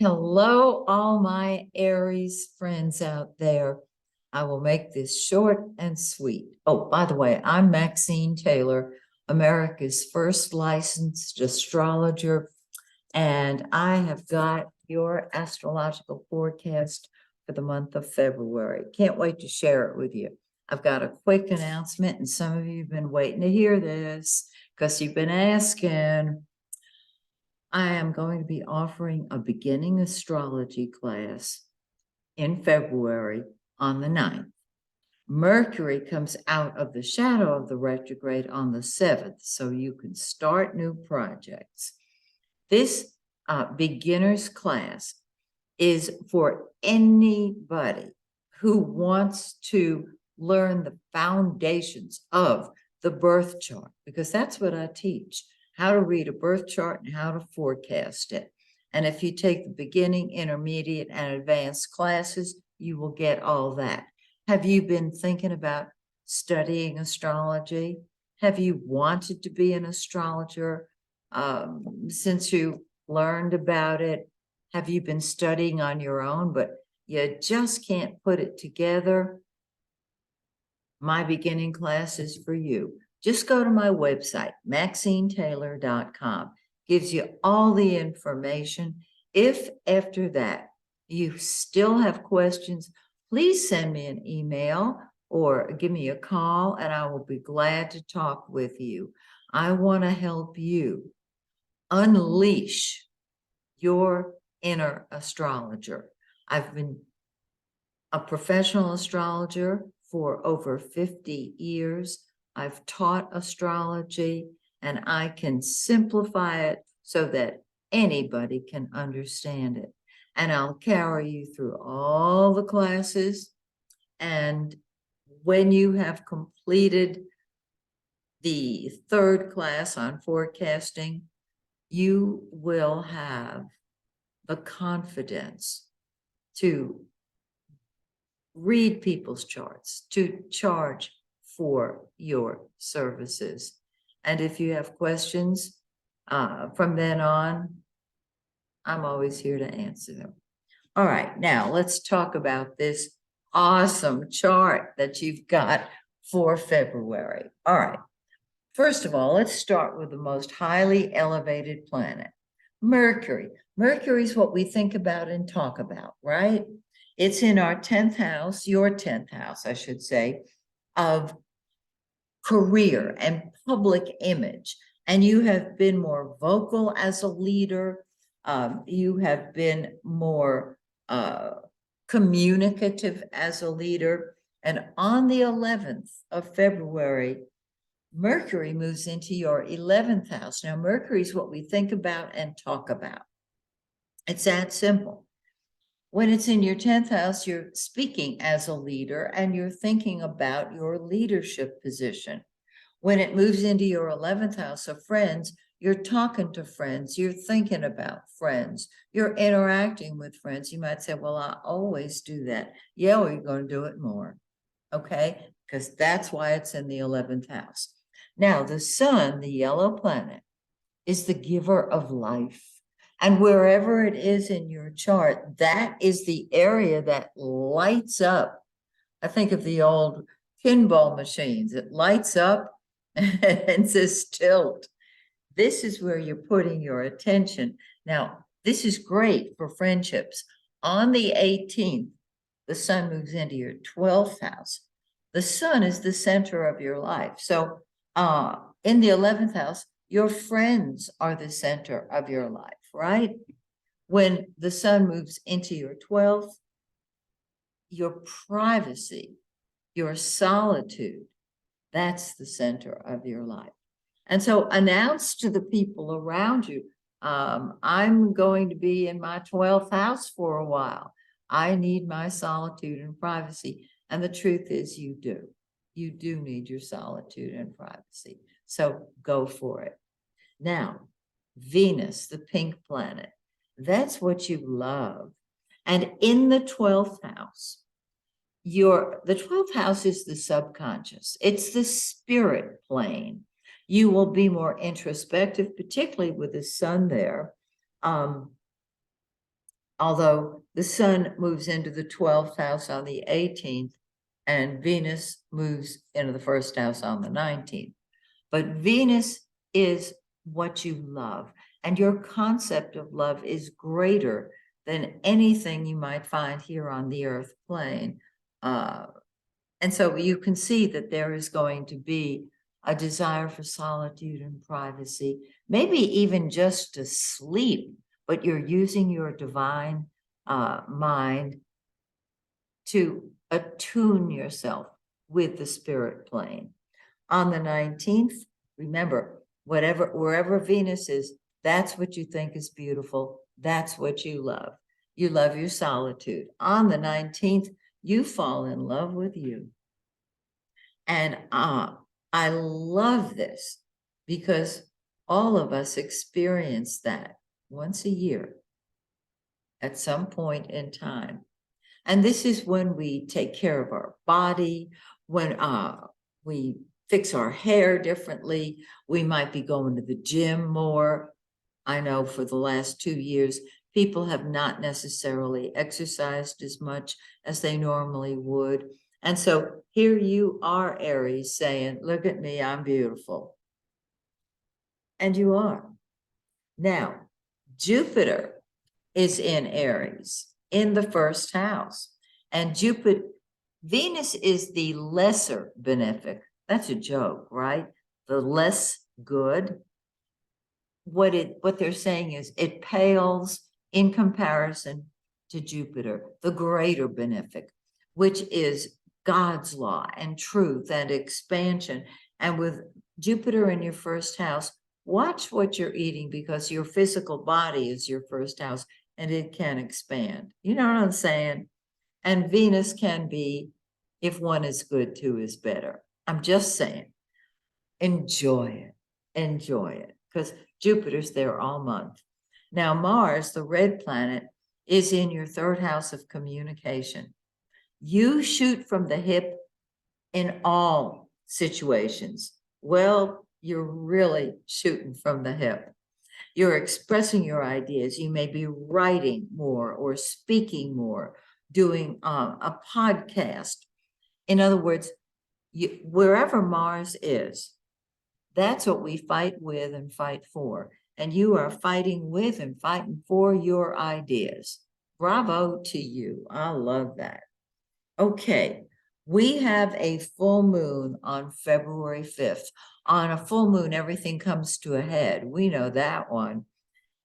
Hello, all my Aries friends out there. I will make this short and sweet. Oh, by the way, I'm Maxine Taylor, America's first licensed astrologer, and I have got your astrological forecast for the month of February. Can't wait to share it with you. I've got a quick announcement, and some of you have been waiting to hear this because you've been asking. I am going to be offering a beginning astrology class in February on the 9th. Mercury comes out of the shadow of the retrograde on the 7th, so you can start new projects. This beginner's class is for anybody who wants to learn the foundations of the birth chart, because that's what I teach. How to read a birth chart and how to forecast it. And if you take the beginning, intermediate, and advanced classes, you will get all that. Have you been thinking about studying astrology? Have you wanted to be an astrologer since you learned about it? Have you been studying on your own, but you just can't put it together? My beginning class is for you. Just go to my website, MaxineTaylor.com. Gives you all the information. If after that you still have questions, please send me an email or give me a call, and I will be glad to talk with you. I want to help you unleash your inner astrologer. I've been a professional astrologer for over 50 years. I've taught astrology, and I can simplify it so that anybody can understand it. And I'll carry you through all the classes. And when you have completed the 3rd class on forecasting, you will have the confidence to read people's charts, to charge for your services. And if you have questions from then on, I'm always here to answer them. All right, now let's talk about this awesome chart that you've got for February. All right, first of all, let's start with the most highly elevated planet, Mercury. Mercury is what we think about and talk about, right? It's in our 10th house, your 10th house, I should say, of career and public image. And you have been more vocal as a leader. You have been more communicative as a leader. And on the 11th of February, Mercury moves into your 11th house. Now, Mercury is what we think about and talk about. It's that simple. When it's in your 10th house, you're speaking as a leader and you're thinking about your leadership position. When it moves into your 11th house of friends, you're talking to friends, you're thinking about friends, you're interacting with friends. You might say, well, I always do that. Yeah, well, you're going to do it more, okay? Because that's why it's in the 11th house. Now, the sun, the yellow planet, is the giver of life. And wherever it is in your chart, that is the area that lights up. I think of the old pinball machines. It lights up and says tilt. This is where you're putting your attention. Now, this is great for friendships. On the 18th, the sun moves into your 12th house. The sun is the center of your life. So in the 11th house, your friends are the center of your life, right? When the sun moves into your 12th, your privacy, your solitude, that's the center of your life. And so announce to the people around you, I'm going to be in my 12th house for a while. I need my solitude and privacy. And the truth is you do. You do need your solitude and privacy. So go for it. Now, Venus, the pink planet, that's what you love. And in the 12th house, the 12th house is the subconscious. It's the spirit plane. You will be more introspective, particularly with the sun there. although the sun moves into the 12th house on the 18th and Venus moves into the first house on the 19th. But Venus is what you love, and your concept of love is greater than anything you might find here on the earth plane. And so you can see that there is going to be a desire for solitude and privacy, maybe even just to sleep, but you're using your divine mind to attune yourself with the spirit plane. On the 19th, remember, wherever Venus is, that's what you think is beautiful. That's what you love. You love your solitude. On the 19th, you fall in love with you. And I love this because all of us experience that once a year at some point in time. And this is when we take care of our body, when we fix our hair differently. We might be going to the gym more. I know for the last 2 years, people have not necessarily exercised as much as they normally would. And so here you are, Aries, saying, look at me, I'm beautiful. And you are. Now, Jupiter is in Aries in the first house. And Venus is the lesser benefic. That's a joke, right? The less good. What they're saying is it pales in comparison to Jupiter, the greater benefic, which is God's law and truth and expansion. And with Jupiter in your first house, watch what you're eating because your physical body is your first house and it can expand. You know what I'm saying? And Venus can be, if one is good, two is better. I'm just saying, enjoy it, because Jupiter's there all month. Now, Mars, the red planet, is in your third house of communication. You shoot from the hip in all situations. Well, you're really shooting from the hip. You're expressing your ideas. You may be writing more or speaking more, doing a podcast. In other words, wherever Mars is, that's what we fight with and fight for. And you are fighting with and fighting for your ideas. Bravo to you. I love that. Okay, we have a full moon on February 5th. On a full moon, everything comes to a head. We know that one.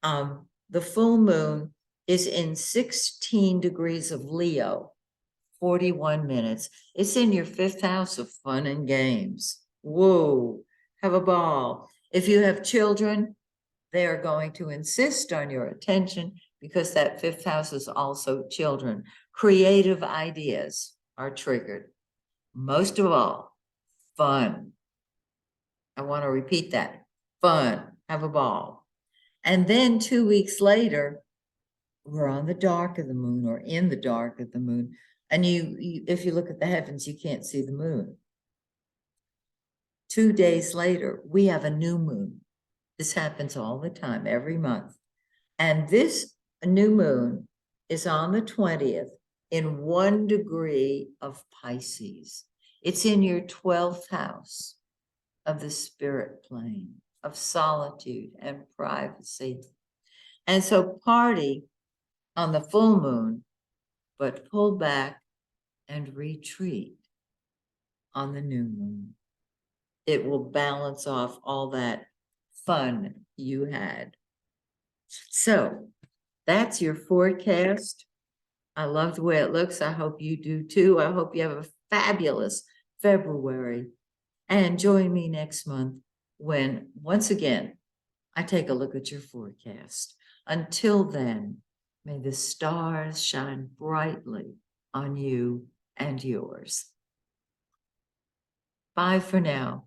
The full moon is in 16 degrees of Leo, 41 minutes. It's in your fifth house of fun and games. Whoa, have a ball. If you have children, they are going to insist on your attention because that fifth house is also children. Creative ideas are triggered. Most of all, fun. I want to repeat that. Fun. Have a ball. And then 2 weeks later, we're on the dark of the moon or in the dark of the moon. And if you look at the heavens, you can't see the moon. 2 days later, we have a new moon. This happens all the time, every month. And this new moon is on the 20th in 1 degree of Pisces. It's in your 12th house of the spirit plane, of solitude and privacy. And so party on the full moon, but pull back and retreat on the new moon. It will balance off all that fun you had. So that's your forecast. I love the way it looks. I hope you do too. I hope you have a fabulous February. And join me next month when, once again, I take a look at your forecast. Until then, may the stars shine brightly on you and yours. Bye for now.